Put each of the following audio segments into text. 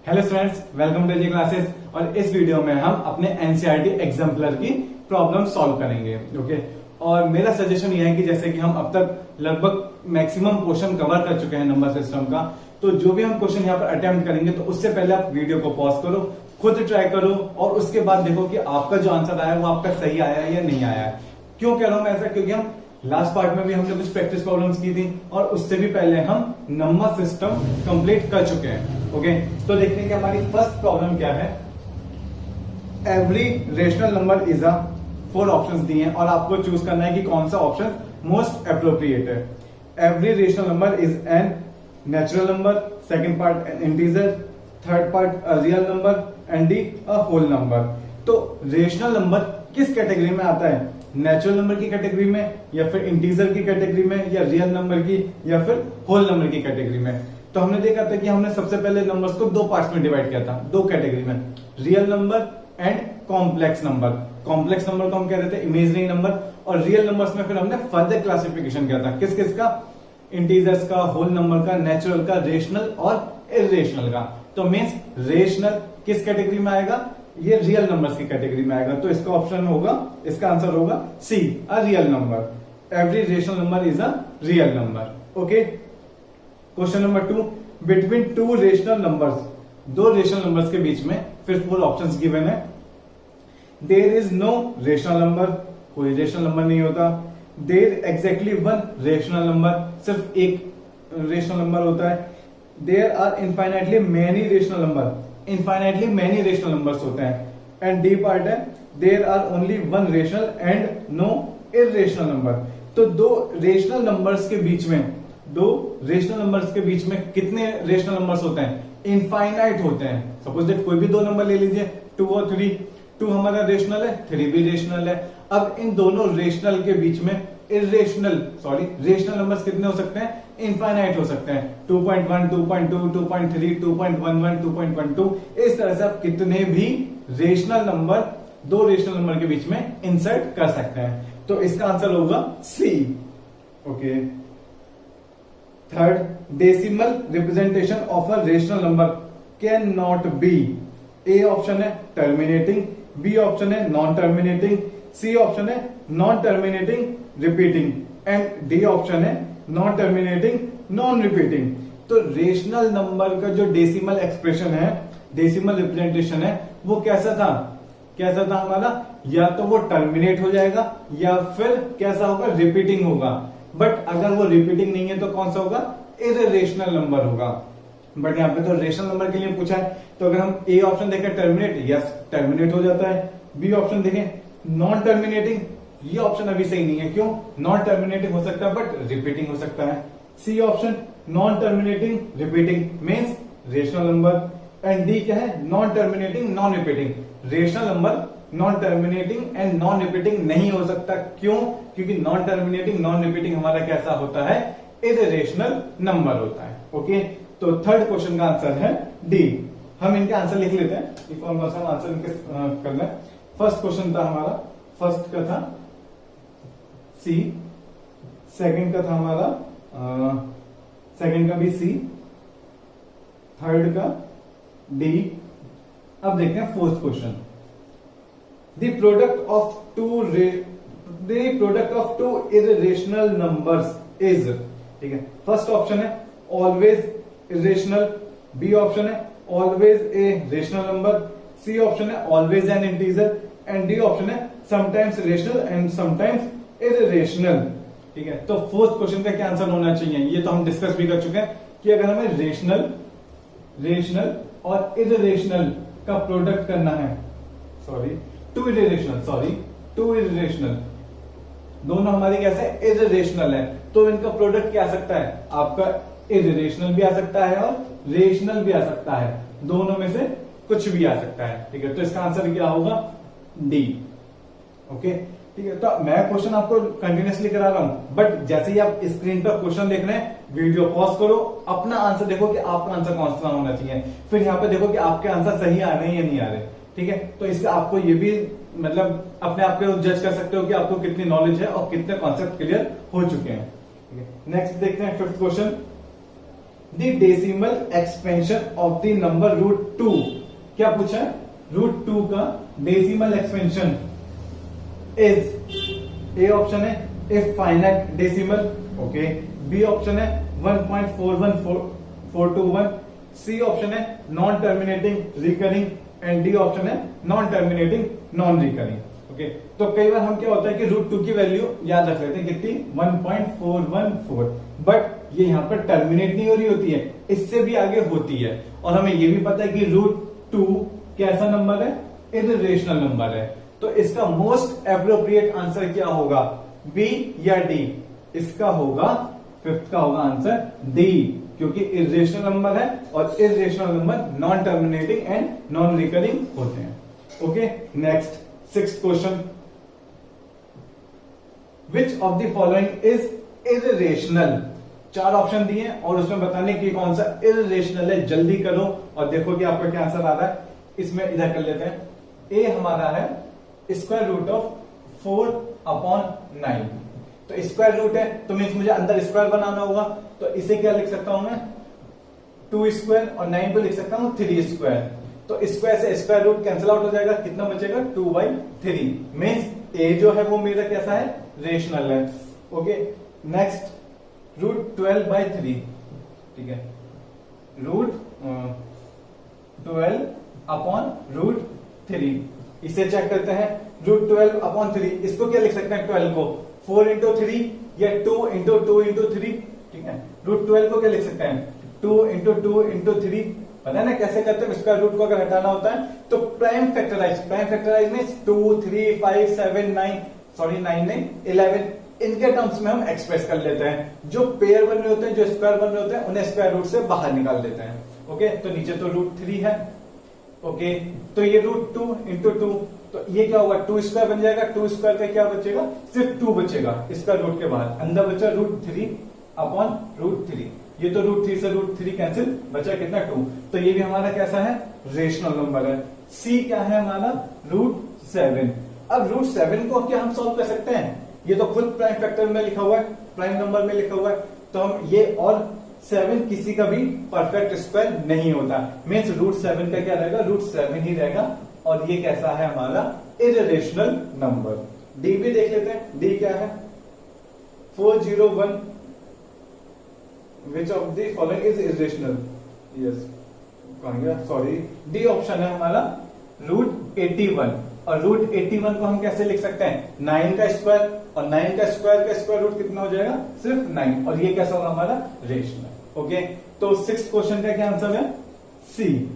Hello students, welcome to G classes. और इस वीडियो में हम अपने एनसीईआरटी एग्जाम्पलर की प्रॉब्लम सॉल्व करेंगे। ओके, और मेरा सजेशन यह है कि जैसे कि हम अब तक लगभग मैक्सिमम क्वेश्चन कवर कर चुके हैं नंबर सिस्टम का, तो जो भी हम क्वेश्चन यहाँ पर अटेम्प्ट करेंगे तो उससे पहले आप वीडियो को पॉज करो, खुद ट्राई करो और उसके बाद देखो कि आपका जो आंसर आया वो आपका सही आया है या नहीं आया है। क्यों कह रहा हूं मैं ऐसा? क्योंकि हम लास्ट पार्ट में भी हमने कुछ प्रैक्टिस प्रॉब्लम्स की थी और उससे भी पहले हम नंबर सिस्टम कंप्लीट कर चुके हैं। ओके, तो देखते हैं कि हमारी फर्स्ट प्रॉब्लम क्या है। Every rational number is a 4 options दिए हैं और आपको चूज करना है कि कौन सा ऑप्शन मोस्ट अप्रोप्रिएट है। Every rational number is an natural number, second part an integer, third part a real number and D a whole number. तो रेशनल नंबर किस कैटेगरी में आता है? नेचुरल नंबर की कैटेगरी में, या फिर इंटीजर की कैटेगरी में, या रियल नंबर की, या फिर होल नंबर की कैटेगरी में। तो हमने देखा था कि हमने सबसे पहले नंबर्स को 2 पार्ट्स में डिवाइड किया था, 2 कैटेगरी में, real number and complex number. Complex number को हम कह रहे थे इमेजिनरी नंबर, और रियल नंबर्स में फिर हमने फर्दर क्लासिफिकेशन किया था किस किस का? इंटीजर्स का, होल नंबर का, नेचुरल का, रेशनल और इरेशनल का। तो मीन्स रेशनल किस कैटेगरी में आएगा? ये रियल नंबर्स की कैटेगरी में आएगा। तो इसका ऑप्शन होगा, इसका आंसर होगा c, a real number. Every rational number is a real number. Okay, question number 2, between 2 rational numbers, 2 rational numbers के बीच में फिर 4 ऑप्शंस गिवन है। There is no rational number, कोई रेशनल नंबर नहीं होता। देयर एग्जैक्टली 1 रेशनल नंबर, सिर्फ एक रेशनल नंबर होता है। There are infinitely many rational number, infinitely many rational numbers होते हैं। एंड डी पार्ट है there are only 1 rational and no irrational number. तो 2 रेशनल नंबर्स के बीच में, 2 रेशनल नंबर्स के बीच में कितने रेशनल नंबर्स होते हैं? इनफाइनाइट होते हैं। सपोज दैट कोई भी 2 नंबर ले लीजिए, 2 और 3, 2 हमारा रेशनल है, 3 भी रेशनल है। अब इन दोनों रेशनल के बीच में रेशनल नंबर्स कितने हो सकते हैं? इनफाइनाइट हो सकते हैं। 2.1, 2.2, 2.3, 2.11, 2.12, इस तरह से आप कितने भी रेशनल नंबर 2 रेशनल नंबर के बीच में इंसर्ट कर सकते हैं। तो इसका आंसर होगा C. Okay, third, decimal representation of a rational number cannot be. A option है टर्मिनेटिंग, बी ऑप्शन है नॉन टर्मिनेटिंग, सी ऑप्शन है non terminating repeating and D option है नॉन टर्मिनेटिंग नॉन रिपीटिंग। तो rational number का जो decimal expression है, decimal representation है, वो कैसा था? कैसा था हमारा? या तो वो टर्मिनेट हो जाएगा या फिर कैसा होगा? रिपीटिंग होगा। बट अगर वो रिपीटिंग नहीं है तो कौन सा होगा? इरेशनल नंबर होगा। बट यहाँ पे तो रेशनल नंबर के लिए पूछा है, तो अगर हम ए ऑप्शन देखें टर्मिनेट, यस टर्मिनेट हो जाता है। बी ऑप्शन देखें नॉन टर्मिनेटिंग, ये ऑप्शन अभी सही नहीं है। क्यों? नॉन टर्मिनेटिंग हो सकता है बट रिपीटिंग हो सकता है। C option non terminating repeating means rational number, and D क्या है? Non terminating non repeating. Rational number non terminating and non repeating नहीं हो सकता। क्यों? क्योंकि नॉन टर्मिनेटिंग नॉन रिपीटिंग हमारा कैसा होता है? इरेशनल नंबर होता है। ओके, तो थर्ड क्वेश्चन का आंसर है डी। हम इनके आंसर लिख लेते हैं, कौन कौन सा आंसर इनके करना है। फर्स्ट क्वेश्चन था हमारा, फर्स्ट का था सी, सेकंड का था हमारा सेकंड का भी सी, थर्ड का डी। अब देखते हैं fourth question. The product of two irrational numbers is, ठीक है। फर्स्ट ऑप्शन है ऑलवेज इरेशनल, बी ऑप्शन है always a rational number, c option है always an integer and D option है sometimes rational and sometimes irrational. ठीक है, तो fourth question का क्या आंसर होना चाहिए? ये तो हम डिस्कस भी कर चुके हैं कि अगर हमें रेशनल और इरेशनल का प्रोडक्ट करना है, टू इरेशनल दोनों हमारी कैसे? इरेशनल है, तो इनका प्रोडक्ट क्या आ सकता है? आपका इरेशनल भी आ सकता है और रेशनल भी आ सकता है, दोनों में से कुछ भी आ सकता है। ठीक है, तो इसका आंसर क्या होगा? डी। ओके, ठीक है। तो मैं क्वेश्चन आपको कंटिन्यूअसली करा रहा हूं, बट जैसे ही आप स्क्रीन पर क्वेश्चन देख रहे हैं, वीडियो पॉज करो, अपना आंसर देखो कि आपका आंसर कौन सा होना चाहिए, फिर यहाँ पे देखो कि आपके आंसर सही आ रहे हैं या नहीं आ रहे। ठीक है, तो इससे आपको ये भी मतलब अपने आप को जज कर सकते हो कि आपको कितनी नॉलेज है और कितने कॉन्सेप्ट क्लियर हो चुके हैं। नेक्स्ट देखते हैं fifth question. The decimal expansion of the number √2। क्या पूछा है? √2 का decimal expansion is, a option है a finite decimal, okay, b option है 1.41421, सी ऑप्शन है non terminating recurring and D option है non terminating non recurring. Okay, तो कई बार हम क्या होता है कि √2 की वैल्यू याद रख लेते हैं कितनी, 1.414, बट ये यहाँ पर टर्मिनेट नहीं हो रही होती है, इससे भी आगे होती है। और हमें ये भी पता है कि √2 कैसा नंबर है, इररेशनल नंबर है। तो इसका मोस्ट एप्रोप्रिएट आंसर क्या होगा, बी या डी? इसका होगा, फिफ्थ का होगा आंसर डी, क्योंकि इररेशनल नंबर है और irrational number non terminating and non recurring होते हैं। Okay, next 6th question, which of the following is irrational? 4 option दिए हैं और उसमें बताने की कौन सा इररेशनल है, जल्दी करो और देखो कि आपका क्या आंसर आ रहा है। इसमें इधर कर लेते हैं, ए हमारा है स्क्वायर रूट ऑफ 4/9। तो स्क्वायर रूट है तो मीन्स मुझे अंदर स्क्वायर बनाना होगा, तो इसे क्या लिख सकता हूं मैं, 2 स्क्वायर, और 9 को लिख सकता हूं 3 स्क्वायर। तो स्क्वायर से स्क्वायर रूट कैंसिल आउट हो जाएगा, कितना बचेगा 2/3। मीन्स ए जो है वो मेरा कैसा है, रेशनल है। ओके, नेक्स्ट √12/3, ठीक है, √12/√3, इसे चेक करते हैं। √12/3, इसको क्या लिख सकते हैं, 12 को 4 into 3 या 2 into 2 into 3, ठीक है। √12 को क्या लिख सकते हैं, 2 into 2 into 3, पता है ना कैसे करते हैं, स्क्वायर रूट को अगर हटाना होता है तो प्राइम फैक्टराइज में 2, 3, 5, 7, 9, सॉरी 9 नहीं 11, इनके टर्म्स में हम एक्सप्रेस कर लेते हैं। जो पेयर बन रहे होते हैं, जो स्क्वायर बन रहे होते हैं, उन्हें स्क्वायर रूट से बाहर निकाल देते हैं। ओके, तो नीचे तो √3 है। ओके, तो ये √2 into 2, तो ये क्या होगा, 2 स्क्वायर बन जाएगा। 2 स्क्वायर का क्या बचेगा, सिर्फ 2 बचेगा स्क्वायर रूट के बाद, अंदर बचा √3/√3। ये तो √3 से √3 कैंसिल, बचा कितना 2। तो ये भी हमारा कैसा है, रेशनल नंबर है। सी क्या है हमारा, √7। अब √7 को क्या हम सॉल्व कर सकते हैं, ये तो खुद प्राइम फैक्टर में लिखा हुआ है, प्राइम नंबर में लिखा हुआ है, तो हम ये और 7 किसी का भी परफेक्ट स्क्वायर नहीं होता, मीन्स √7 का क्या रहेगा, √7 ही रहेगा। और ये कैसा है हमारा, इररेशनल नंबर। डी भी देख लेते हैं, डी क्या है, 401, विच of the following is irrational, yes, sorry, D option है हमारा √81। और √81 को हम कैसे लिख सकते हैं, 9 का स्क्वायर, और 9 का स्क्वायर रूट कितना हो जाएगा, सिर्फ 9, और ये कैसा होगा हमारा, रेशनल। ओके, तो 6th क्वेश्चन का क्या आंसर है, सी।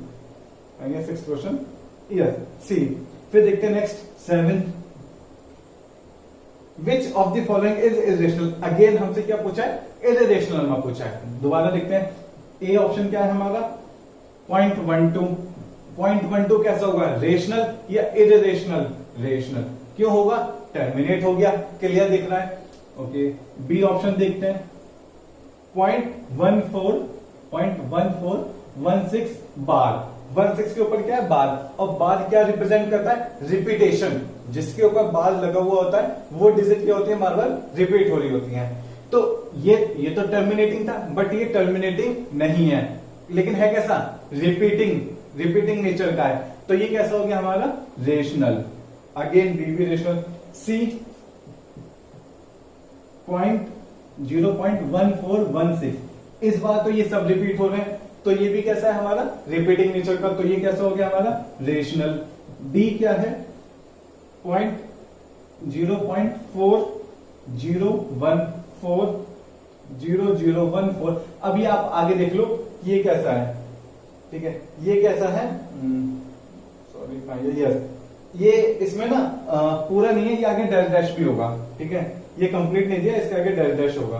6th क्वेश्चन, यस, सी। फिर देखते हैं next 7, which of the following is irrational? Again हमसे क्या पूछा है, इररेशनल नंबर पूछा है। दोबारा देखते हैं, ए ऑप्शन क्या है हमारा, 0.12। 0.12 कैसा होगा, रेशनल या इररेशनल? रेशनल। क्यों होगा, टर्मिनेट हो गया, क्लियर दिख रहा है। ओके, बी ऑप्शन देखते हैं, 0.1416 बार। 16 के ऊपर क्या है, बार, और बार क्या रिप्रेजेंट करता है, रिपीटेशन। जिसके ऊपर बार लगा हुआ होता है वो डिजिट क्या होती है, बार बार रिपीट हो रही होती है। तो ये तो टर्मिनेटिंग था, बट ये टर्मिनेटिंग नहीं है, लेकिन है कैसा, रिपीटिंग नेचर का है। तो ये कैसा हो गया हमारा, रेशनल। अगेन बी भी रेशनल। सी 0.1416, इस बार तो ये सब रिपीट हो रहे हैं, तो ये भी कैसा है हमारा, रिपीटिंग नेचर का, तो ये कैसा हो गया हमारा, रेशनल। डी क्या है, 0.0140014। अभी आप आगे देख लो ये कैसा है, ठीक है, ये कैसा है, सॉरी, यस, ये इसमें ना पूरा नहीं है, ये आगे डैश डैश भी होगा, ठीक है, ये कंप्लीट नहीं दिया, इसके आगे डैश डैश होगा,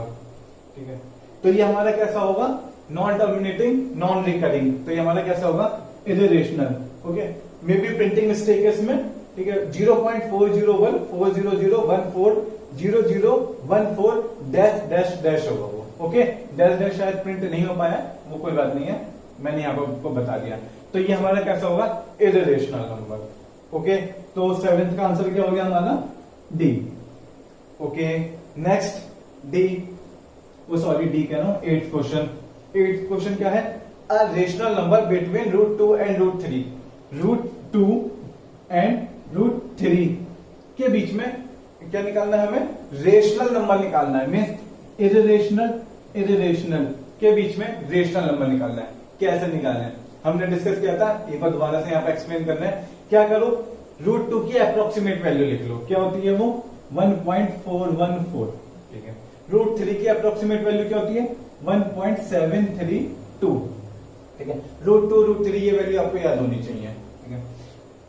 ठीक है। तो ये हमारा कैसा होगा, नॉन टर्मिनेटिंग नॉन रिकरिंग, तो ये हमारा कैसा होगा, irrational. Okay, may be printing mistake है इसमें, ठीक है। 0.40140040014 डैश डैश डैश होगा वो, ओके, डैश डैश शायद प्रिंट नहीं हो पाया, वो कोई बात नहीं है, मैंने यहाँ पर आपको बता दिया। तो ये हमारा कैसा होगा, इररेशनल नंबर। ओके, तो 7th का आंसर क्या हो गया हमारा, डी। ओके, नेक्स्ट डी, वो सॉरी डी कह रहा हूं, 8th क्वेश्चन, 8th क्वेश्चन क्या है, अ rational number between √2 and √3, √2 and √3 के बीच में क्या निकालना है हमें, रेशनल नंबर निकालना है, मीन्स इरेशनल के बीच में रेशनल नंबर निकालना है। कैसे निकालना है हमने डिस्कस किया था, एक बार दोबारा से यहाँ पे एक्सप्लेन करना है। क्या करो, √2 की अप्रोक्सीमेट वैल्यू लिख लो, क्या होती है वो 1.414, ठीक है। √3 की अप्रोक्सीमेट वैल्यू क्या होती है 1.732, ठीक है। √2 √3 ये वैल्यू आपको याद होनी चाहिए, ठीक है।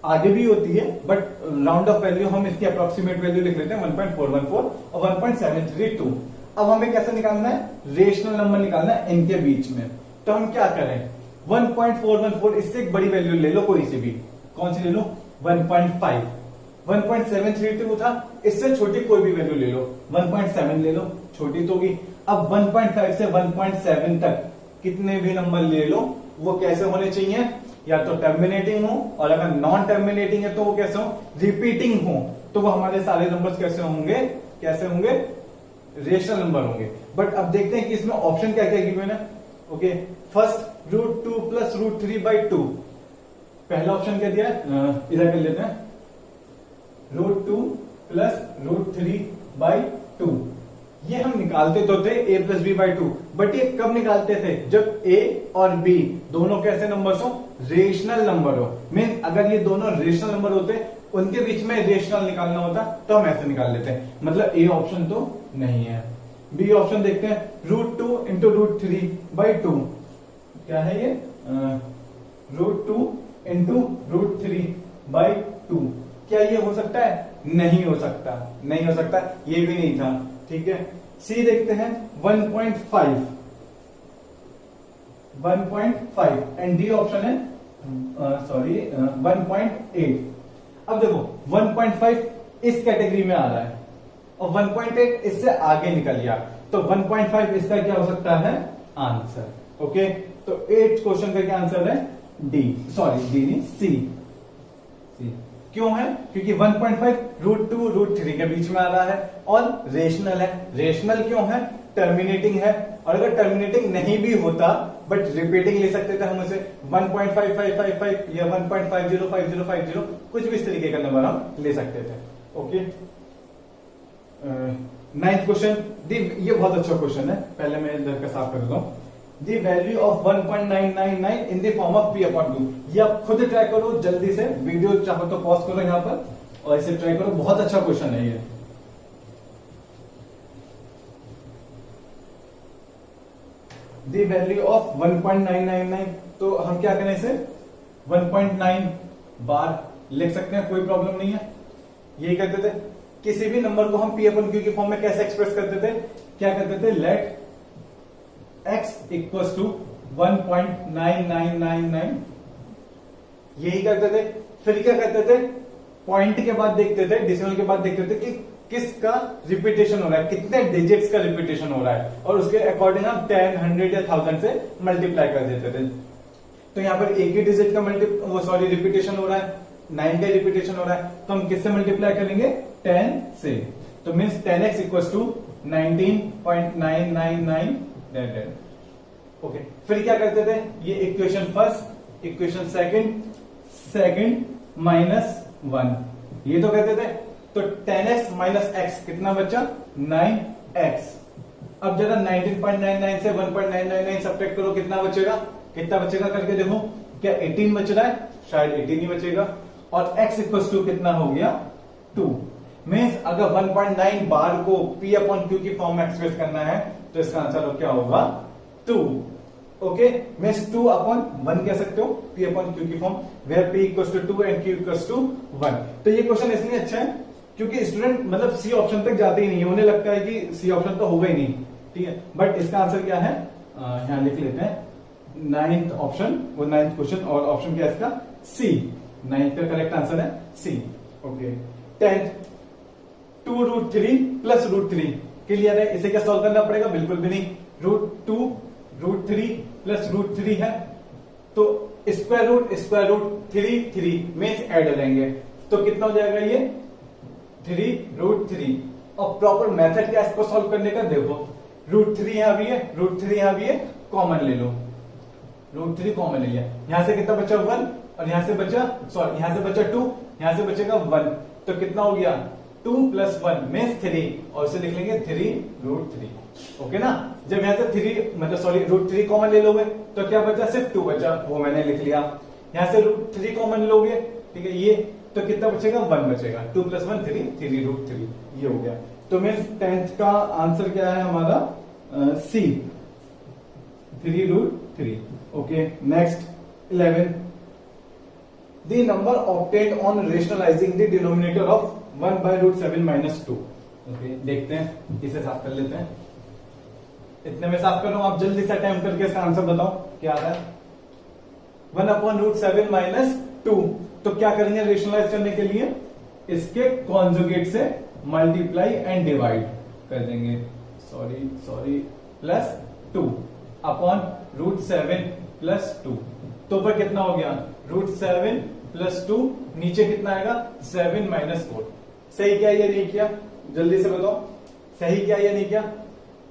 आगे भी होती है बट राउंड ऑफ वैल्यू हम इसकी अप्रोक्सीमेट वैल्यू लिख लेते हैं 1.414 और 1.732। अब हमें कैसे निकालना है, रेशनल नंबर निकालना है इनके बीच में। तो हम क्या करें, 1.414 इससे एक बड़ी वैल्यू ले लो, कोई सी भी, कौन सी ले लो 1.5, 1.732 था, इससे छोटी कोई भी वैल्यू ले लो, 1.7 ले लो, छोटी तो होगी। अब 1.5 से 1.7 तक कितने भी नंबर ले लो वो कैसे होने चाहिए, या तो टर्मिनेटिंग हो, और अगर नॉन टर्मिनेटिंग है तो वो कैसे हो, रिपीटिंग हो। तो वो हमारे सारे नंबर्स कैसे होंगे, रेशनल नंबर होंगे। बट अब देखते हैं कि इसमें ऑप्शन क्या क्या गिवन है। ओके, फर्स्ट √2 प्लस √3/2, पहला ऑप्शन क्या दिया है, इधर कर लेते हैं, √2 प्लस √3/2। ये हम निकालते तो थे a प्लस b/2, बट ये कब निकालते थे, जब a और b दोनों कैसे नंबर्स हो, रेशनल नंबर हो। मीन अगर ये दोनों रेशनल नंबर होते, उनके बीच में रेशनल निकालना होता तो हम ऐसे निकाल लेते हैं। मतलब ए ऑप्शन तो नहीं है। बी ऑप्शन देखते हैं, √2 इंटू √3/2, क्या है ये, √2 इंटू √3/2। क्या ये हो सकता है, नहीं हो सकता, नहीं हो सकता, ये भी नहीं था, ठीक है। सी देखते हैं 1.5 एंड डी ऑप्शन है 1.8। अब देखो 1.5 इस कैटेगरी में आ रहा है और 1.8 इससे आगे निकल गया, तो 1.5 इसका क्या हो सकता है आंसर। ओके, तो 8th क्वेश्चन का क्या आंसर है, डी, सॉरी डी नहीं, सी। क्यों है, क्योंकि 1.5 √2 √3 के बीच में आ रहा है और रेशनल है। रेशनल क्यों है, टर्मिनेटिंग है, और अगर टर्मिनेटिंग नहीं भी होता बट रिपीटिंग ले सकते थे हम उसे 1.5555 या 1.505050, कुछ भी इस तरीके का नंबर हम ले सकते थे। ओके, 9th क्वेश्चन, ये बहुत अच्छा क्वेश्चन है, पहले मैं इधर का साफ कर देता हूं। The value of 1.999 in the form of p/2। ये आप खुद ट्राई करो जल्दी से, वीडियो चाहो तो पॉज करो यहां पर और इसे ट्राई करो, बहुत अच्छा क्वेश्चन है ये। दी वैल्यू ऑफ 1.999, तो हम क्या करें इसे 1.9 बार लिख सकते हैं, कोई प्रॉब्लम नहीं है। यही करते थे, किसी भी नंबर को हम p/q की फॉर्म में कैसे एक्सप्रेस करते थे, क्या करते थे, लेट x इक्वल्स टू 1.9999, यही करते थे। फिर क्या करते थे, पॉइंट के बाद देखते थे, डिसिमल के बाद देखते थे कि किसका रिपीटेशन हो रहा है, कितने डिजिट्स का रिपीटेशन हो रहा है, और उसके अकॉर्डिंग हम 10, 100 या 1000 से मल्टीप्लाई कर देते थे। तो यहां पर एक ही डिजिट का रिपीटेशन हो रहा है, 9 का रिपीटेशन हो रहा है, तो हम किससे मल्टीप्लाई करेंगे, 10 से। तो means 10x equals to 19.999। Okay, फिर क्या करते थे, ये इक्वेशन फर्स्ट, इक्वेशन सेकंड -1, ये तो कहते थे। तो 10x माइनस x कितना बचा, 9x। अब जरा 19.99 से 1.999 सब्ट्रैक्ट करो, कितना बचेगा, करके देखो, क्या 18 बच रहा है, शायद 18 ही बचेगा, और x इक्वल्स टू कितना हो गया, 2। मीन्स अगर 1.9 बार को p/q की फॉर्म में एक्सप्रेस करना है तो इसका आंसर क्या होगा, 2। ओके, मीन्स 2/1 कह सकते हो p/q की form, where p equals to 2 and q equals to 1। तो ये क्वेश्चन इसलिए अच्छा है क्योंकि स्टूडेंट मतलब सी ऑप्शन तक जाते ही नहीं है, उन्हें लगता है कि सी ऑप्शन तो होगा ही नहीं, ठीक है। बट इसका आंसर क्या है, यहां लिख लेते हैं 9th ऑप्शन, वो 9th क्वेश्चन, और ऑप्शन क्या है इसका, सी। 9th का करेक्ट आंसर है सी। ओके, 10th 2 √3 प्लस √3, क्लियर है, इसे क्या सॉल्व करना पड़ेगा, बिल्कुल भी नहीं। √2 √3 प्लस √3 है, तो स्क्वायर रूट 3 मीन्स ऐड हो जाएंगे, तो कितना हो जाएगा ये 3 √3। और प्रॉपर मेथड क्या इसको सॉल्व करने का, देखो √3 यहां भी है, √3 यहां भी है, कॉमन ले लो, √3 कॉमन ले लिया। यहां से कितना बचा 1 और यहां से बचा 2, यहां से बचेगा 1, तो कितना हो गया 2 + 1 मींस 3, और इसे लिख लेंगे 3√3। ओके ना। जब यहां से 3 मतलब सॉरी √3 कॉमन ले लोगे तो क्या बचा, सिर्फ 2 बचा, वो मैंने लिख लिया। यहां से √3 कॉमन लोगे, ठीक है, ये तो कितना बचेगा 1 बचेगा, 2 + 1 3, 3√3 ये हो गया। तो मींस 10th का आंसर क्या है हमारा सी, 3√3। Okay, next 11, the number obtained on rationalising the denominator of 1/√7 - 2। Okay, देखते हैं, इसे साफ कर लेते हैं। इतने में साफ कर रहा हूं, आप जल्दी से अटेम्प्ट करके इसका आंसर बताओ क्या आ रहा है। 1/√7 - 2, तो क्या करेंगे रेशनलाइज करने के लिए, इसके कॉन्जुगेट से मल्टीप्लाई एंड डिवाइड कर देंगे, सॉरी +2 अपॉन √7 + 2, तो ऊपर कितना हो गया √7 + 2, नीचे कितना आएगा 7 - 4। सही क्या या नहीं किया, जल्दी से बताओ, सही क्या या नहीं किया।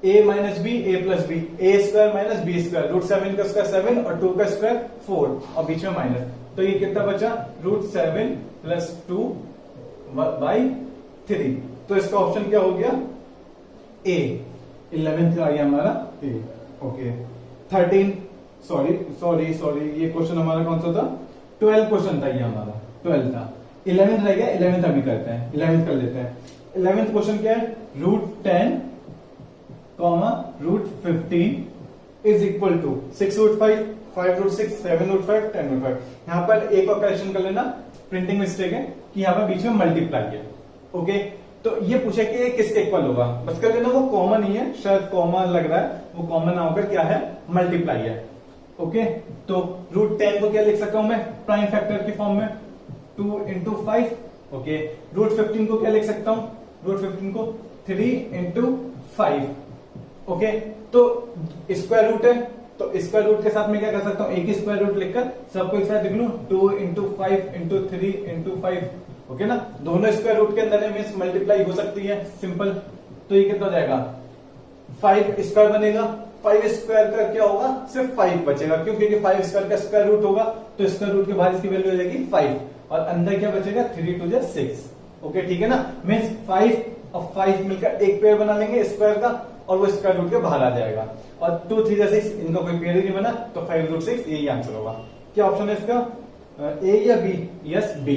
a - b a + b, a² - b², √7 का स्क्वायर 7 और 2 का स्क्वायर 4 और बीच में माइनस, तो ये कितना बचा √7 + 2/3। तो इसका ऑप्शन क्या हो गया ए, 11th का आ गया हमारा ए। ओके, 13 सॉरी ये क्वेश्चन हमारा कौन सा था, 12 क्वेश्चन था ये हमारा, 12 था, 11th रह गया, 11th अभी करते हैं, 11th कर लेते हैं। 11th क्वेश्चन क्या है, √10, √15 इज इक्वल टू 6√5, 5√6, 7√5, 10√5। यहां पर एक और करेक्शन कर लेना, प्रिंटिंग मिस्टेक है कि यहां पर बीच में मल्टीप्लाई है। ओके, तो ये पूछे कि ये किसके इक्वल होगा, बस कर लेना, वो कॉमन ही है, शायद कॉमन लग रहा है, वो कॉमन ना होकर क्या है मल्टीप्लाई है। ओके, तो √10 को क्या लिख सकता हूं मैं प्राइम फैक्टर की फॉर्म में, 2 × 5। ओके, √15 को क्या लिख सकता हूं, √15 को 3 × 5। ओके, तो स्क्वायर रूट है, तो स्क्वायर रूट के साथ में क्या कर सकता हूं, एक ही स्क्वायर रूट लिखकर सबको एक साथ लिख लूं, 2 × 5 × 3 × 5। ओके ना, दोनों स्क्वायर रूट के अंदर मींस मल्टीप्लाई हो सकती है, सिंपल। तो ये कितना हो जाएगा 5 स्क्वायर बनेगा, 5 स्क्वायर का क्या होगा, सिर्फ 5 बचेगा, क्यों, क्योंकि 5 स्क्वायर का स्क्वायर रूट होगा, तो स्क्वायर रूट के बाहर इसकी वैल्यू हो जाएगी 5, और अंदर क्या बचेगा 3 × 2 = 6। ओके, ठीक है ना, मींस 5 और 5 मिलकर एक पेयर बना लेंगे स्क्वायर का, और वो स्क्वायर रूट के बाहर आ जाएगा, और 2 3 = 6, इनका कोई पेयर ही नहीं बना, तो 5√6 यही आंसर होगा। क्या ऑप्शन है इसका, ए या बी, यस बी,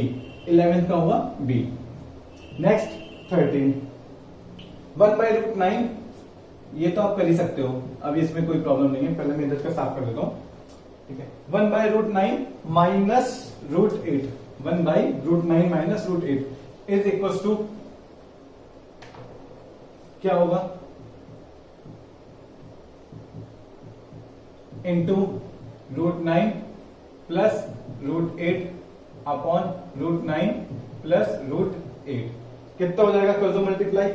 11th का होगा बी। नेक्स्ट 13, 1/√9, ये तो आप कर ही सकते हो, अभी इसमें कोई प्रॉब्लम नहीं है, पहले मैं इधर का साफ कर देता हूं, ठीक है। 1/√9 - √8, 1/√9 - √8 इज इक्वल टू क्या होगा, इंटू √9 + √8 अपॉन √9 + √8, कितना हो जाएगा, कर दो मल्टीप्लाई,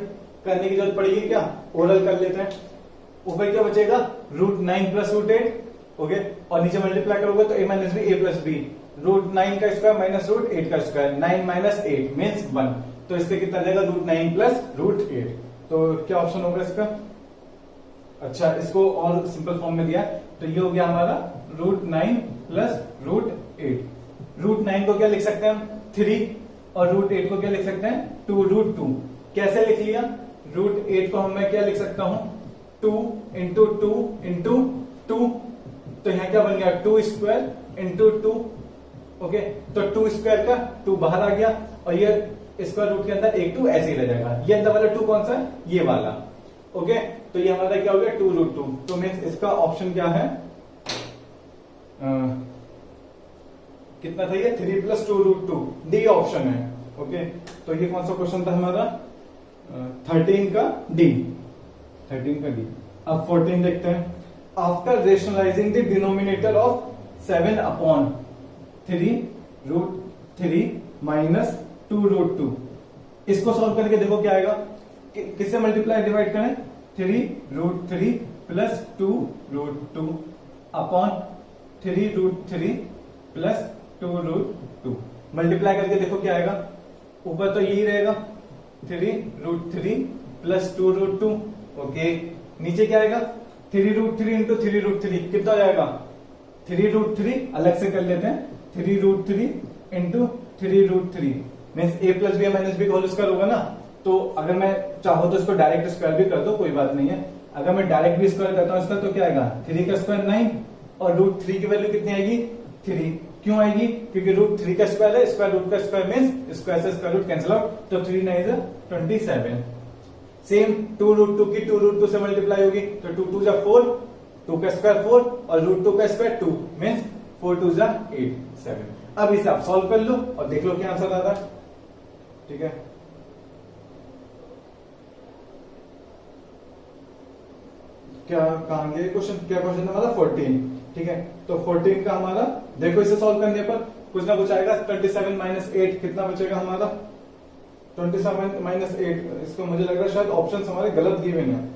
करने की जरूरत पड़ेगी क्या, ओरल कर लेते हैं। ऊपर क्या बचेगा √9 + √8, ओके, और नीचे मल्टीप्लाई करोगे तो a - b a + b, √9 का स्क्वायर - √8 का स्क्वायर, 9 - 8 मींस 1, तो इससे कितना जाएगा √9 + √8। तो क्या ऑप्शन होगा इसका, अच्छा इसको और सिंपल फॉर्म में दिया, तो ये हो गया हमारा √9 + √8। √9 को क्या लिख सकते हैं हम 3, और √8 को क्या लिख सकते हैं 2 √2। कैसे लिख लिया, √8 को मैं क्या लिख सकता हूं 2 × 2 × 2, तो यहां क्या बन गया 2 स्क्वायर × 2। ओके, तो 2 स्क्वायर का 2 बाहर आ गया, और ये स्क्वायर रूट के अंदर एक 2 ऐसे ही रह जाएगा, ये अंदर वाला 2 कौन सा है, ये वाला। ओके, तो ये हमारा क्या हो गया 2 √2, तो मीन्स इसका ऑप्शन क्या है, कितना था ये 3 + 2 √2, डी ऑप्शन है। ओके, तो ये कौन सा क्वेश्चन था हमारा 13 का डी, 13 का डी। अब 14 देखते हैं, after rationalising the denominator of 7/3 √3 - 2 √2, इसको सॉल्व करके देखो क्या आएगा, किससे मल्टीप्लाई डिवाइड करें, 3 √3 + 2 √2 अपॉन 3 √3 + 2 √2, मल्टीप्लाई करके देखो क्या आएगा, ऊपर तो यही रहेगा 3 √3 + 2 √2। ओके, नीचे क्या आएगा 3√3 इंटू 3√3 कितना हो जाएगा 3√3 अलग से कर लेते हैं 3√3 into 3√3 means a plus B minus B का होल स्क्वायर होगा ना। तो अगर मैं चाहो तो इसको डायरेक्ट स्क्वायर भी कर दो, कोई बात नहीं है। अगर मैं डायरेक्ट भी स्क्वायर करता हूं इसका तो क्या आएगा 3 का स्क्वायर 9 और √3 की वैल्यू कितनी आएगी 3। क्यों आएगी क्योंकि √3 का स्क्वायर है, स्क्वायर रूट का स्क्वायर मीन्स स्क्वायर से स्क्वायर रूट कैंसिल आउट, तो 3 9 is 27। सेम 2√2 की 2√2 से मल्टीप्लाई होगी तो 2 2 जा 4, 2 का स्क्वायर 4 और √2 का स्क्वायर 2 मीन्स 4 2 जा 8 7। अब इसे आप सॉल्व कर लो और देख लो क्या आंसर आता है। ठीक है, क्या कहां गया क्वेश्चन, क्या क्वेश्चन है हमारा 14। ठीक है, तो 14 का हमारा देखो इसे सॉल्व करने पर कुछ ना कुछ आएगा। 27 माइनस 8 कितना बचेगा हमारा 27 माइनस 8। इसको मुझे लग रहा है शायद ऑप्शन हमारे गलत गिवन है।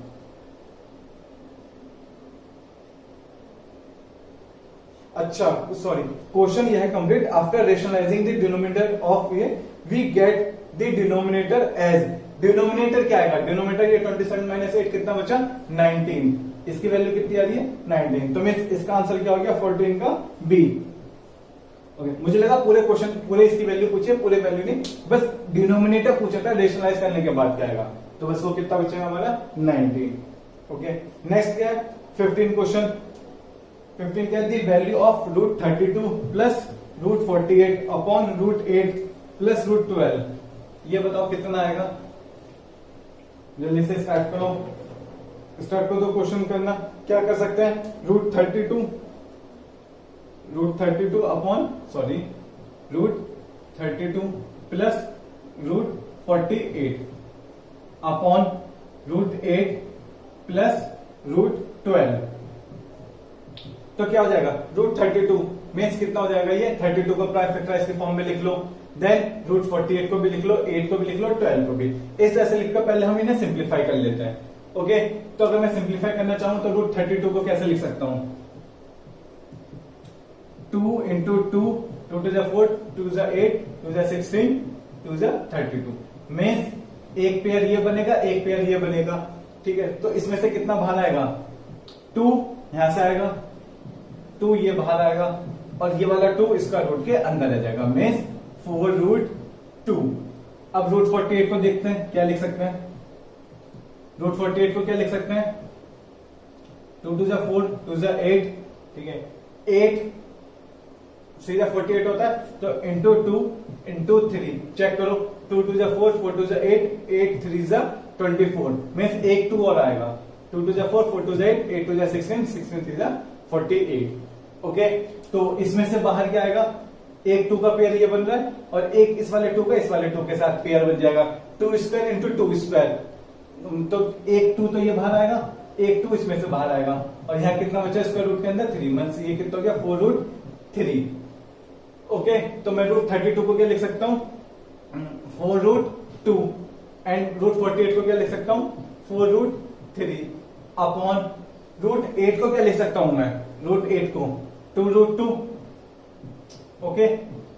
अच्छा सॉरी, क्वेश्चन यह है complete after rationalising the denominator of a we get the denominator as. Denominator क्या आएगा, डिनोमिनेटर ये 27 माइनस 8 कितना बचा 19, इसकी वैल्यू कितनी आ रही है 19। तो मीन्स इसका आंसर क्या हो गया 14 का बी। ओके, मुझे लगा पूरे क्वेश्चन पूरे इसकी वैल्यू पूछे, पूरे वैल्यू नहीं, बस डिनोमिनेटर पूछा था, रेशनलाइज करने के बाद क्या आएगा, तो बस वो कितना बचेगा हमारा 19। ओके, नेक्स्ट क्या है 15 क्वेश्चन। 15 क्या है the value of √32 plus √48 upon √8 plus √12। ये बताओ कितना आएगा, जल्दी से स्टार्ट करो, स्टार्ट कर दो क्वेश्चन करना। क्या कर सकते हैं √32 अपॉन √32 प्लस √48 अपॉन √8 प्लस √12। तो क्या हो जाएगा √32 मीन्स कितना हो जाएगा ये 32 को प्राइम फैक्टराइज के फॉर्म में लिख लो, देन √48 को भी लिख लो, 8 को भी लिख लो, 12 को भी। इस तरह से लिखकर पहले हम इन्हें सिंप्लीफाई कर लेते हैं। ओके, तो अगर मैं सिंप्लीफाई करना चाहूं तो √32 को कैसे लिख सकता हूं 2 into 2, 2 to the 4, 2 to the 8, 2 to the 16, 2 to the 32 means एक पेयर ये बनेगा, एक पेयर ये बनेगा। ठीक है, तो इसमें से कितना बाहर आएगा 2 यहां से आएगा, 2 ये बाहर आएगा और ये वाला 2 इसका रूट के अंदर आ जाएगा मीन्स 4√2। अब √48 को देखते हैं क्या लिख सकते हैं, √48 को क्या लिख सकते हैं 2 to the 4, 2 to the 8। ठीक है, 8 सीधा 48 होता है तो इंटू 2 इंटू 3 चेक करो, 2 to the 4, 4 to the 8, 8 3 जा 24 मीन्स एक 2 और आएगा, 2 to the 4, 4 to the 8, 8 to the 16, 16 3 जा 48। ओके, तो इसमें से बाहर क्या आएगा, एक 2 का पेयर ये बन रहा है और एक इस वाले 2 का इस वाले 2 के साथ पेयर बन जाएगा 2 स्क्वायर इंटू 2 स्क्वायर। तो एक 2 तो ये बाहर आएगा, एक 2 इसमें से बाहर आएगा और यहाँ कितना बचा स्क्वायर रूट के अंदर 3 मीन्स ये कितना हो गया 4√3। ओके, तो मैं √32 को क्या लिख सकता हूँ 4√2 एंड √48 को क्या लिख सकता हूँ 4√3 अपॉन √8 को क्या लिख सकता हूं मैं √8 को 2√2। ओके,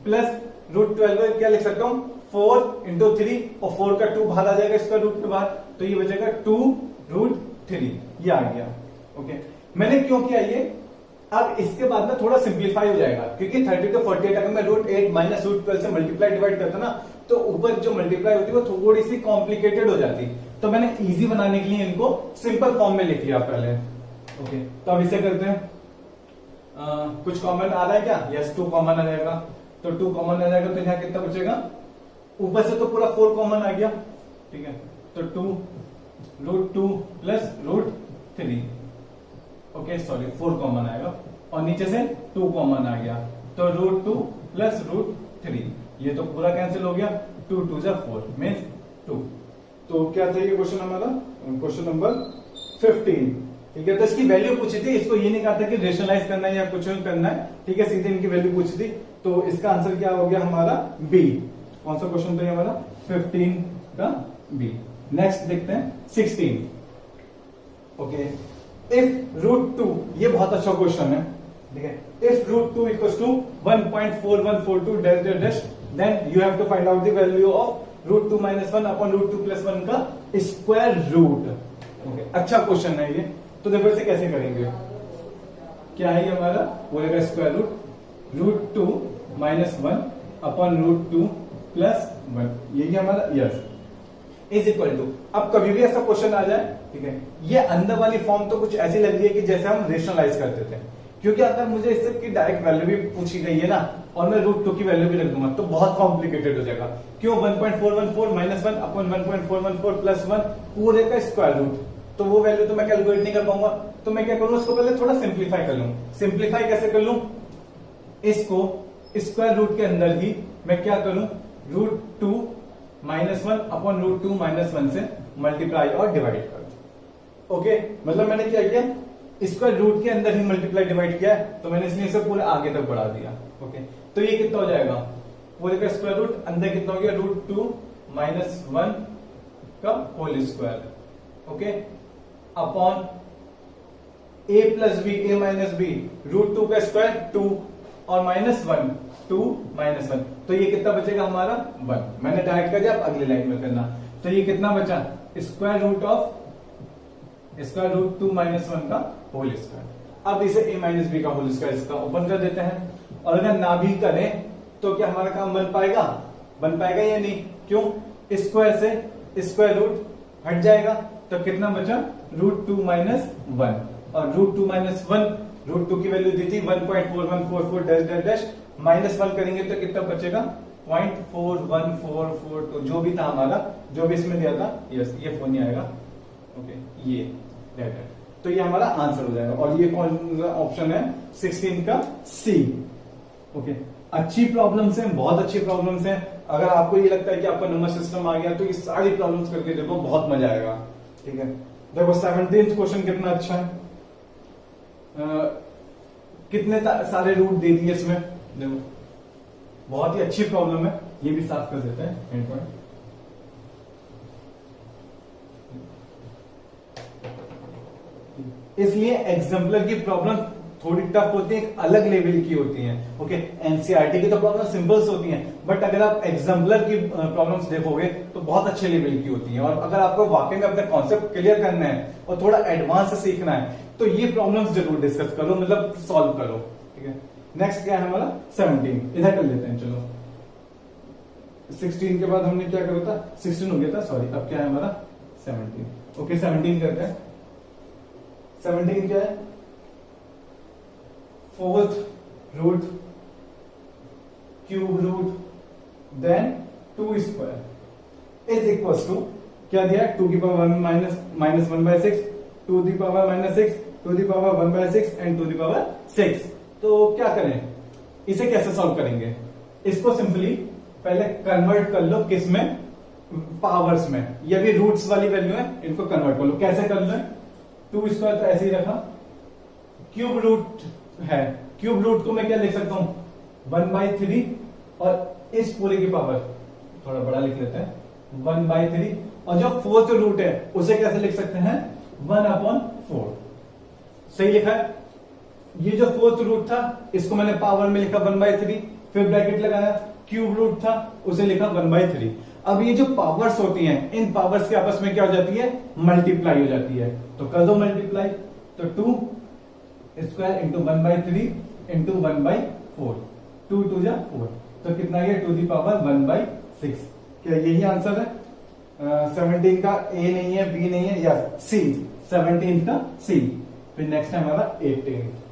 प्लस √12 को क्या लिख सकता हूं 4 इंटू 3 और 4 का 2 बाहर आ जाएगा इसका रूट के बाहर, तो ये बचेगा 2√3 ये आ गया। ओके, मैंने क्यों किया ये, अब इसके बाद में थोड़ा सिंप्लीफाई हो जाएगा क्योंकि 30 to 48 अगर मैं √8 माइनस √12 से मल्टीप्लाई डिवाइड करता ना तो ऊपर जो मल्टीप्लाई होती है वो थोड़ी सी कॉम्प्लिकेटेड हो जाती, तो मैंने इजी बनाने के लिए इनको सिंपल फॉर्म में लिख लिया पहले। ओके, तो अब इसे करते हैं कुछ कॉमन आ रहा है क्या, यस 2 कॉमन आ जाएगा, तो 2 कॉमन आ जाएगा तो यहाँ कितना बचेगा, ऊपर से तो पूरा 4 कॉमन आ गया। ठीक है, तो 2√2 प्लस √3 ओके सॉरी 4 कॉमन आएगा और नीचे से 2 कॉमन आ गया तो √2 प्लस √3 ये तो पूरा कैंसिल हो गया, 2 2 जा 4 मीन्स 2। तो क्या था ये क्वेश्चन हमारा, क्वेश्चन नंबर 15। ठीक है, तो इसकी वैल्यू पूछी थी, इसको ये नहीं कहा था कि रेशनलाइज करना है या कुछ करना है। ठीक है, सीधे इनकी वैल्यू पूछी थी, तो इसका आंसर क्या हो गया हमारा बी। कौन सा क्वेश्चन था हमारा 15 का बी। नेक्स्ट देखते हैं 16। ओके, इफ √2 ये बहुत अच्छा क्वेश्चन है। ठीक है, if √2 equals to 1.4142 dash dash dash then you have to find out the value of √2 - 1 upon √2 + 1 का स्क्वायर रूट। ओके, अच्छा क्वेश्चन है ये। तो देखो इसे कैसे करेंगे, क्या है ये हमारा बोलेगा square root two minus one upon root two plus one, यही हमारा यस इज इक्वल टू। अब कभी भी ऐसा क्वेश्चन आ जाए, ठीक है, ये अंदर वाली फॉर्म तो कुछ ऐसी लग रही है कि जैसे हम रेशनलाइज करते थे, क्योंकि अगर मुझे इससे की डायरेक्ट वैल्यू भी पूछी गई है ना और मैं रूट टू की वैल्यू भी रख दूंगा तो बहुत कॉम्प्लिकेटेड हो जाएगा। क्यों 1.414 minus one upon 1.414 plus one पूरे का स्क्वायर रूट, तो वो वैल्यू तो मैं कैलकुलेट नहीं कर पाऊंगा। तो मैं क्या करूं, उसको पहले थोड़ा सिंप्लीफाई कर लूं। सिंप्लीफाई कैसे कर लूं, इसको स्क्वायर रूट के अंदर ही मैं क्या करूं, root two minus one upon root two minus one से मल्टीप्लाई और डिवाइड कर दो। ओके, मतलब मैंने क्या किया, स्क्वायर रूट के अंदर ही मल्टीप्लाई डिवाइड किया है, तो मैंने इसलिए इसे पूरे आगे तक बढ़ा दिया। ओके, तो ये कितना हो जाएगा, पूरे का स्क्वायर रूट अंदर कितना हो गया, रूट टू माइनस वन का होल स्क्वायर। ओके, अपॉन ए प्लस बी ए माइनस बी रूट टू का स्क्वायर टू और minus one two minus one, तो ये कितना बचेगा हमारा वन। मैंने डायरेक्ट कर दिया, अब अगली लाइन में करना। तो ये कितना बचा, square root two minus one का होल स्क्वायर। अब इसे ए माइनस बी का होल स्क्वायर इसका ओपन कर देते हैं, और अगर ना भी करें तो क्या हमारा काम बन पाएगा या नहीं, क्यों, स्क्वायर से स्क्वायर रूट हट जाएगा, तो कितना बचा रूट टू माइनस वन, और root two minus one root two की वैल्यू दी थी 1.4144 dash dash dash, minus one करेंगे तो कितना बचेगा 0.41442, जो भी था हमारा, जो भी इसमें दिया था, यस ये फोन नहीं आएगा। ओके, ये डेट, तो ये हमारा आंसर हो जाएगा। और ये कौन सा ऑप्शन है, 16 का सी। ओके, अच्छी प्रॉब्लम्स हैं, बहुत अच्छी प्रॉब्लम्स हैं। अगर आपको ये लगता है कि आपका नंबर सिस्टम आ गया तो ये सारी प्रॉब्लम्स करके देखो, बहुत मजा आएगा। ठीक है, देखो 17th क्वेश्चन कितना अच्छा है, कितने सारे रूट दे दिए इसमें, देखो बहुत ही अच्छी प्रॉब्लम है। ये भी साफ कर देते हैं एंड पॉइंट। इसलिए एग्जाम्पलर की प्रॉब्लम थोड़ी टफ होती है, एक अलग लेवल की होती हैं। ओके, एनसीईआरटी की तो प्रॉब्लम सिंपल्स होती हैं, बट अगर आप एग्जाम्पलर की प्रॉब्लम्स देखोगे तो बहुत अच्छे लेवल की होती हैं। और अगर आपको वाकई में अपने कॉन्सेप्ट क्लियर करना है और थोड़ा एडवांस से सीखना है तो ये प्रॉब्लम्स जरूर डिस्कस करो, मतलब सॉल्व करो। ठीक है, नेक्स्ट क्या है हमारा 17, इधर कर लेते हैं। चलो 16 के बाद हमने क्या करा था, 16 हो गया था, सॉरी। अब क्या है हमारा 17। ओके, 17 करते हैं। 17 क्या है, fourth root cube root then 2 square is equal to क्या दिया है, 2 की पावर माइनस 1/6, 2 की पावर -6, 2 की पावर 1/6 एंड 2 की पावर 6। तो क्या करें, इसे कैसे सॉल्व करेंगे, इसको सिंपली पहले कन्वर्ट कर लो, किसमें, पावर्स में। ये भी रूट्स वाली वैल्यू है, इनको कन्वर्ट कर लो। कैसे कर लो, 2 स्क्वायर तो ऐसे ही रखा, क्यूब रूट है, क्यूब रूट को मैं क्या लिख सकता हूं 1/3, और इस पूरे की पावर थोड़ा बड़ा लिख लेते हैं 1/3, और जो फोर्थ रूट है उसे कैसे लिख सकते हैं 1/4। सही लिखा है। ये जो फोर्थ रूट था इसको मैंने पावर में लिखा 1/3, फिर ब्रैकेट लगाया, क्यूब रूट था उसे लिखा 1/3। अब ये जो पावर्स होती हैं, इन पावर्स के आपस में क्या हो जाती है, मल्टीप्लाई हो जाती है। तो कर दो मल्टीप्लाई, तो 2 स्क्वायर इंटू 1/3 इंटू 1/4, 2 2 जा 4, तो कितना है 2 की पावर 1/6। क्या यही आंसर है 17 का, ए नहीं है, बी नहीं है, या सी, 17 का सी। फिर नेक्स्ट है हमारा 18th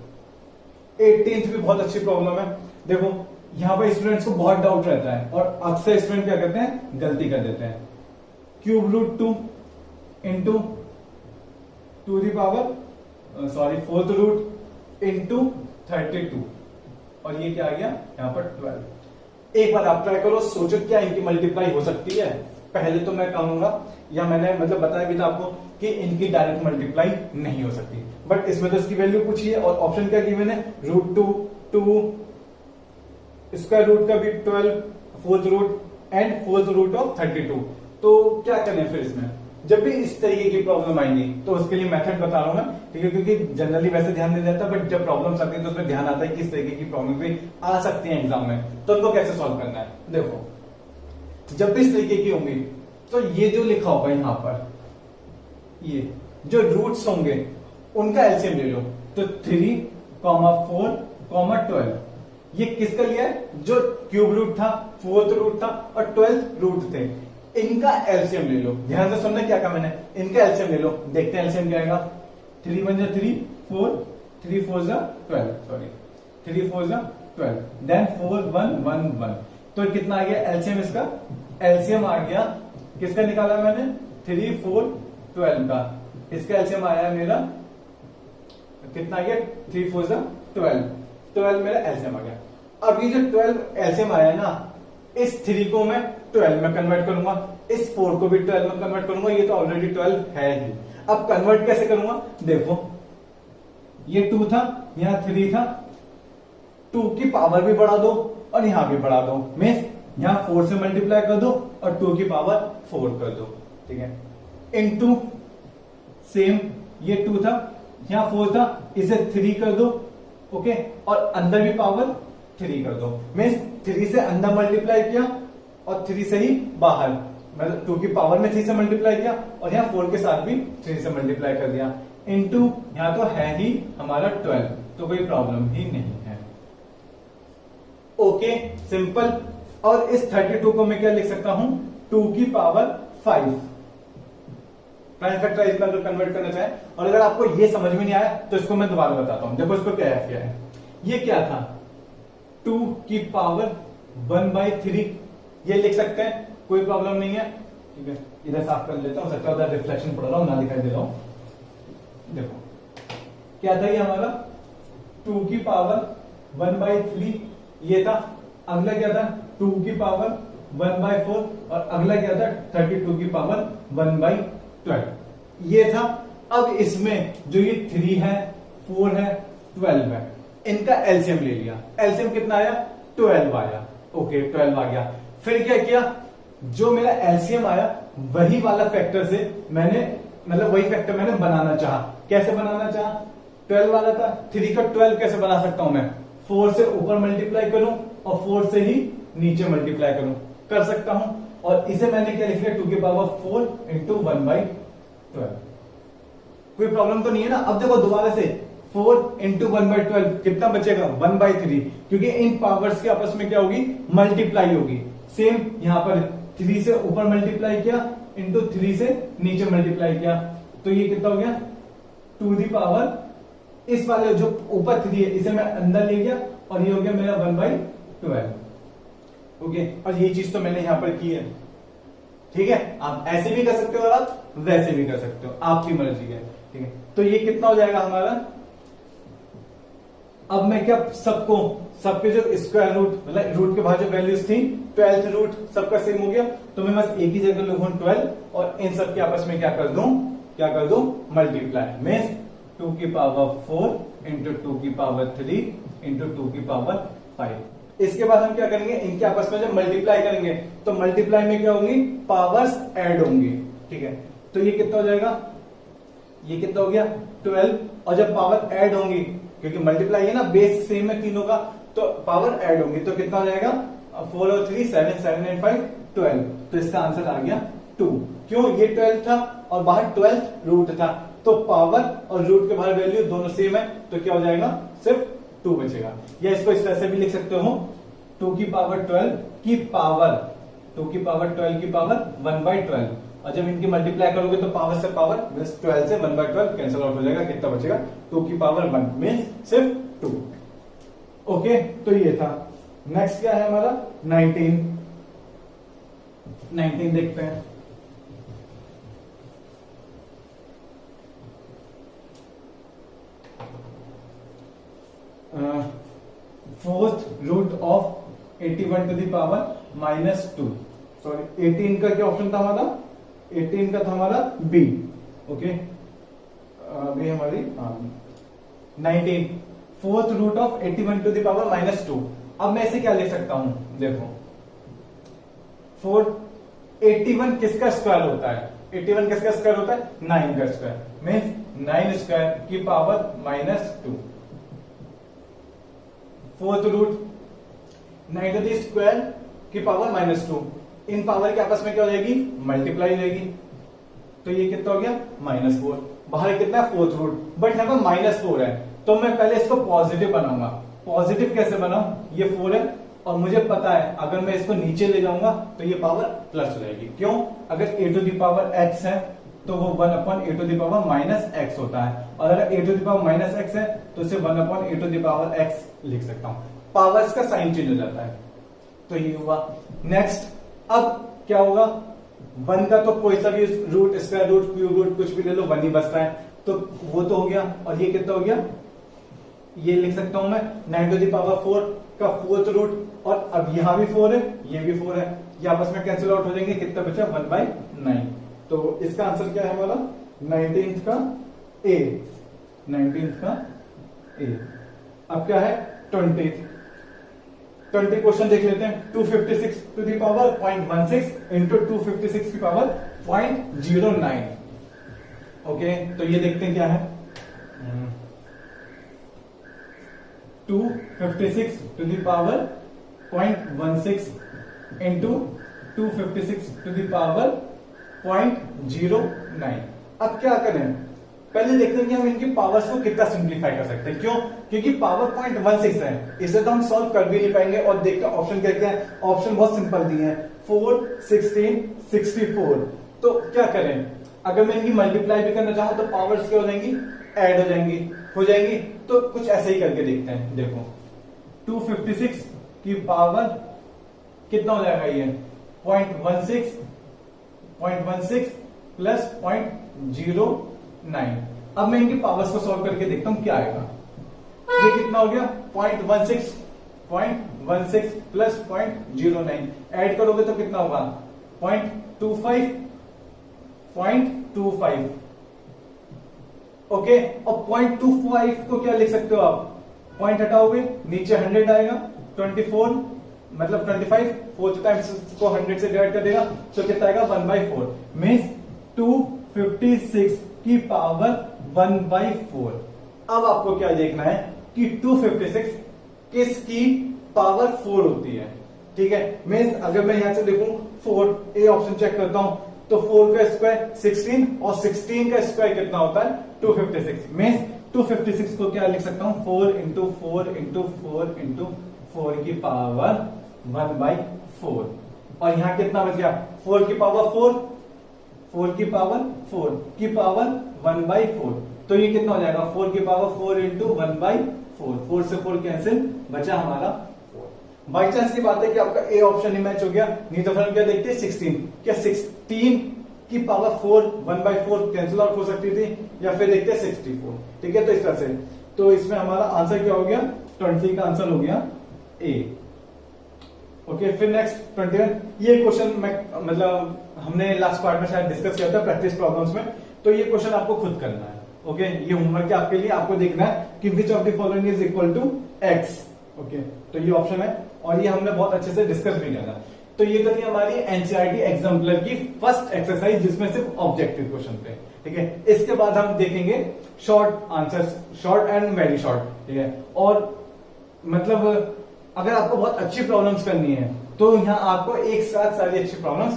भी बहुत अच्छी प्रॉब्लम है। देखो यहां पर स्टूडेंट्स को बहुत डाउट रहता है और अक्सर स्टूडेंट क्या करते हैं, गलती कर देते हैं। क्यूब रूट 2 इंटू 2 की power sorry fourth root into 32, और ये क्या आ गया यहां पर 12। एक बार आप ट्राई करो, सोचो क्या इनकी मल्टीप्लाई हो सकती है। पहले तो मैं कहूंगा, या मैंने मतलब बताया भी था आपको कि इनकी डायरेक्ट मल्टीप्लाई नहीं हो सकती, बट इसमें तो इसकी वैल्यू पूछी है और ऑप्शन क्या गिवन है, √2 स्क्वायर रूट का भी 12, fourth root and fourth root of 32। तो क्या करें फिर इसमें, जब भी इस तरीके की प्रॉब्लम आएंगी तो उसके लिए मेथड बता रहा हूं मैं, ठीक है, क्योंकि जनरली वैसे ध्यान नहीं देता, बट जब प्रॉब्लम्स आती है तो उसमें ध्यान आता है कि इस तरीके की प्रॉब्लम भी आ सकती है एग्जाम में, तो उनको कैसे सॉल्व करना है। देखो जब भी इस तरीके की होंगी तो ये जो लिखा होगा यहां पर, ये जो रूट्स होंगे उनका एलसीएम ले लो। तो 3, 4, 12 ये किसका लिया है? जो क्यूब रूट था, फोर्थ रूट था और 12th रूट थे, इनका एलसीएम ले लो। ध्यान से सुनना क्या कहा मैंने, इनका एलसीएम ले लो। देखते हैं एलसीएम क्या आएगा। 3 1 3 4, 3 4 12, सॉरी 3 4 12, देन 4 1 1 1। तो कितना आ गया एलसीएम? इसका एलसीएम आ गया, किसका निकाला मैंने? 3 4 12 का। इसका एलसीएम आया है मेरा कितना आ गया? 3 4 12, 12 मेरा एलसीएम आ गया। अब ये जो 12 एलसीएम आया है ना, इस 3 को मैं 12 में कन्वर्ट करूंगा, इस 4 को भी 12 में कन्वर्ट करूंगा। ये तो ऑलरेडी 12 है ही। अब कन्वर्ट कैसे करूंगा? देखो ये 2 था, यहां 3 था, 2 की पावर भी बढ़ा दो और यहां भी बढ़ा दो। मीन्स यहां 4 से मल्टीप्लाई कर दो और 2 की पावर 4 कर दो। ठीक है, इनटू सेम ये 2 था, यहां 4 था, इसे 3 कर दो। ओके, और अंदर भी पावर 3 कर दो। मीन्स 3 से अंदर मल्टीप्लाई किया और 3 से ही बाहर, मतलब 2 की पावर में 3 से मल्टीप्लाई किया और यहाँ 4 के साथ भी 3 से मल्टीप्लाई कर दिया। इनटू यहाँ तो है ही हमारा 12, तो कोई प्रॉब्लम ही नहीं है। Okay, simple. और इस 32 को मैं क्या लिख सकता हूं? 2 की पावर 5। प्राइम फैक्टराइज में अगर कन्वर्ट करना चाहे, और अगर आपको ये समझ में नहीं आया तो इसको मैं दोबारा बताता हूं। देखो इसको क्या है, ये क्या था? 2 की पावर 1/3 ये लिख सकते हैं, कोई प्रॉब्लम नहीं है। ठीक है, इधर साफ कर लेता हूं, सकता है उधर रिफ्लेक्शन पड़ रहा हूं, ना दिखाई दे रहा हूं। देखो क्या था ये हमारा? 2 की पावर 1/3 ये था। अगला क्या था? 2 की पावर 1/4 और अगला क्या था? 32 की पावर 1/12 ये था। अब इसमें जो ये 3 है, 4 है, 12 है, इनका एलसीएम ले लिया। एलसीएम कितना आया? 12 आया। ओके, 12 आ गया। फिर क्या किया? जो मेरा एलसीएम आया वही वाला फैक्टर से मैंने, मतलब वही फैक्टर मैंने बनाना चाहा। कैसे बनाना चाहा? 12 वाला था, 3 का 12 कैसे बना सकता हूं मैं? 4 से ऊपर मल्टीप्लाई करूं और 4 से ही नीचे मल्टीप्लाई करूं, कर सकता हूं। और इसे मैंने क्या लिख लिया? 2 की पावर 4 इंटू 1/12। कोई प्रॉब्लम तो नहीं है ना? अब देखो दोबारा से 4 इंटू 1/12 कितना बचेगा? 1/3, क्योंकि इन पावर्स के आपस में क्या होगी? मल्टीप्लाई होगी। सेम यहां पर 3 से ऊपर मल्टीप्लाई किया इंटू 3 से नीचे मल्टीप्लाई किया, तो ये कितना हो गया? 2 दी पावर, इस वाले जो ऊपर 3 है इसे मैं अंदर ले गया और ये हो गया मेरा 1/12। ओके, और ये चीज तो मैंने यहां पर की है। ठीक है, आप ऐसे भी कर सकते हो और आप वैसे भी कर सकते हो, आपकी मर्जी है। ठीक है, तो ये कितना हो जाएगा हमारा? अब मैं क्या सबके जो स्क्वायर रूट, मतलब रूट के बाहर जो वैल्यूज थी, 12th रूट सबका सेम हो गया, तो मैं बस एक ही जगह लिखूं 12 और इन सब के आपस में क्या कर दूं? मल्टीप्लाई। मीन्स 2 की पावर 4 इंटू 2 की पावर 3 इंटू 2 की पावर 5। इसके बाद हम क्या करेंगे? इनके आपस में जब मल्टीप्लाई करेंगे तो मल्टीप्लाई में क्या होंगी? पावर्स ऐड होंगी। ठीक है, तो ये कितना हो जाएगा? ये कितना हो गया? 12। और जब पावर ऐड होंगी, क्योंकि मल्टीप्लाई है ना, बेस सेम है तीनों का, तो पावर ऐड होंगी, तो कितना हो जाएगा? 4 और 3 7, 7 and 5 12। तो इसका आंसर आ गया 2। क्यों? ये 12 था और बाहर 12th रूट था, तो पावर और रूट के बाहर वैल्यू दोनों सेम है, तो क्या हो जाएगा? सिर्फ 2 बचेगा। या इसको इस तरह से भी लिख सकते हो, 2 की पावर 12 की पावर 2 की पावर 12 की पावर 1/12, और जब इनकी मल्टीप्लाई करोगे तो पावर से पावर मीन्स 12 से 1/12 कैंसिल आउट हो जाएगा। कितना बचेगा? 2 की पावर 1 मीन्स सिर्फ 2। ओके, तो ये था। नेक्स्ट क्या है हमारा? 19 देखते हैं। Fourth root of 81 to the power -2। Sorry, 18 का क्या ऑप्शन था हमारा? 18 का था हमारा बी। ओके, अभी हमारी 19 fourth root of 81 to the power -2। अब मैं इसे क्या लिख सकता हूं? देखो 81 किसका स्क्वायर होता है? 81 किसका स्क्वायर होता है? 9 का स्क्वायर। मीन्स 9 स्क्वायर की power -2। Fourth root 9 to the square की पावर -2, इन पावर के आपस में क्या हो जाएगी? मल्टीप्लाई हो जाएगी, तो ये कितना हो गया? -4। बाहर कितना है 4th रूट, बट यहाँ पे -4 है, तो मैं पहले इसको पॉजिटिव बनाऊंगा। पॉजिटिव कैसे बनाऊं, ये 4 है और मुझे पता है अगर मैं इसको नीचे ले जाऊंगा तो ये पावर प्लस हो जाएगी। क्यों, अगर a to the power x है तो वो 1/a to the power -x होता है, और अगर a to the power -x है तो इसे 1/a to the power x लिख सकता हूं। पावर्स का साइन चेंज हो जाता है, तो ये हुआ। नेक्स्ट, अब क्या होगा, 1 का तो कोई सा भी root, square root, cube root कुछ भी ले लो, 1 ही बचता है, तो वो तो हो गया। और ये कितना हो गया, ये लिख सकता हूं मैं 9 टू द पावर 4 का 4th रूट, और अब यहां भी 4 है, ये भी 4 है, ये आपस में कैंसिल आउट हो जाएंगे, कितना बचा 1/9। तो इसका आंसर क्या है हमारा 19th का ए, 19th का ए। अब क्या है 20th क्वेश्चन देख लेते हैं। 256 टू द पावर 0.16 इंटू 256 की पावर 0.09। ओके, तो ये देखते हैं क्या है। 256 to the power 0.16 into 256 to the power 0.09। अब क्या करें, पहले देखते हैं कि हम इनकी पावर्स को कितना सिंप्लीफाई कर सकते हैं। क्यों, क्योंकि पावर 0.16 है, इसे तो हम सॉल्व कर भी नहीं पाएंगे। और देखते हैं ऑप्शन क्या हैं, ऑप्शन बहुत सिंपल दिए हैं, 4, 16, 64। तो क्या करें, अगर मैं इनकी मल्टीप्लाई भी करना चाहूं तो पावर्स क्या हो जाएंगी, ऐड हो जाएंगी। तो कुछ ऐसे ही करके देखते हैं। देखो 256 की पावर कितना हो जाएगा, ये 0.16 प्लस 0.09। अब मैं इनकी पावर्स को सॉल्व करके देखता हूं क्या आएगा। ये कितना हो गया 0.16 प्लस 0.09, ऐड करोगे तो कितना होगा 0.25। ओके, और 0.25 को क्या लिख सकते हो आप, पॉइंट हटाओगे नीचे 100 आएगा, 24 मतलब 25 4 टाइम्स को 100 से डिवाइड कर देगा तो कितना आएगा 1/4। मीन्स 256 की पावर 1/4। अब आपको क्या देखना है कि 256 किसकी पावर 4 होती है। ठीक है, मीन्स अगर मैं यहां से देखूं 4, ए ऑप्शन चेक करता हूं तो 4 का स्क्वायर 16 और 16 का स्क्वायर कितना होता है 256। मीन्स 256 को क्या लिख सकता हूं 4 इंटू 4 इंटू 4 इंटू 4 की पावर 1/4। और यहां कितना बच गया 4 की पावर 4 की पावर 4 की पावर 1/4। तो ये कितना हो जाएगा 4 की पावर 4 इंटू 1/4। 4 से 4 कैंसिल, बचा हमारा 4। बाई चांस की बात है कि आपका ए ऑप्शन ही मैच हो गया, नहीं तो फिर हम क्या देखते हैं 16। क्या 16 की पावर 4 1/4 कैंसिल आउट हो सकती थी, या फिर देखते हैं 64। ठीक है, तो इस तरह से, तो इसमें हमारा आंसर क्या हो गया 20 का आंसर हो गया ए। ओके, फिर नेक्स्ट 21। ये क्वेश्चन मैं मतलब हमने लास्ट पार्ट में शायद डिस्कस किया था प्रैक्टिस प्रॉब्लम्स में, तो ये क्वेश्चन आपको खुद करना है। ओके, ये होमवर्क है आपके लिए, आपको देखना है कि which of the following is equal to x. Okay, तो ये ऑप्शन है और ये हमने बहुत अच्छे से डिस्कस भी किया था। तो ये तो थी हमारी एनसीईआरटी एग्जाम्पलर की फर्स्ट एक्सरसाइज जिसमें सिर्फ ऑब्जेक्टिव क्वेश्चन थे। ठीक है, इसके बाद हम देखेंगे short answers, short and very short. ठीक है, और मतलब अगर आपको बहुत अच्छी प्रॉब्लम्स करनी है तो यहाँ आपको एक साथ सारी अच्छी प्रॉब्लम्स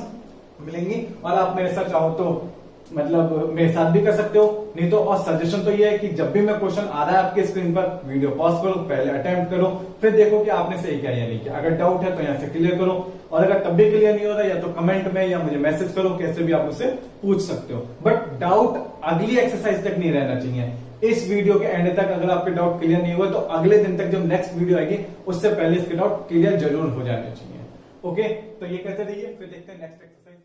मिलेंगी, और आप मेरे साथ चाहो तो मतलब मेरे साथ भी कर सकते हो, नहीं तो। और सजेशन तो ये है कि जब भी मैं क्वेश्चन आ रहा है आपके स्क्रीन पर, वीडियो पॉज करो, पहले अटेम्प्ट करो, फिर देखो कि आपने सही किया या नहीं किया। अगर डाउट है तो यहाँ से क्लियर करो, और अगर तब भी क्लियर नहीं हो रहा या तो कमेंट में या मुझे मैसेज करो, कैसे भी आप मुझसे पूछ सकते हो। बट डाउट अगली एक्सरसाइज तक नहीं रहना चाहिए। इस वीडियो के एंड तक अगर आपके डाउट क्लियर नहीं हुआ तो अगले दिन तक जब नेक्स्ट वीडियो आएगी उससे पहले इसके डाउट क्लियर जरूर हो जाने चाहिए। ओके, तो ये कहते रहिए, फिर देखते हैं नेक्स्ट एक्सरसाइज।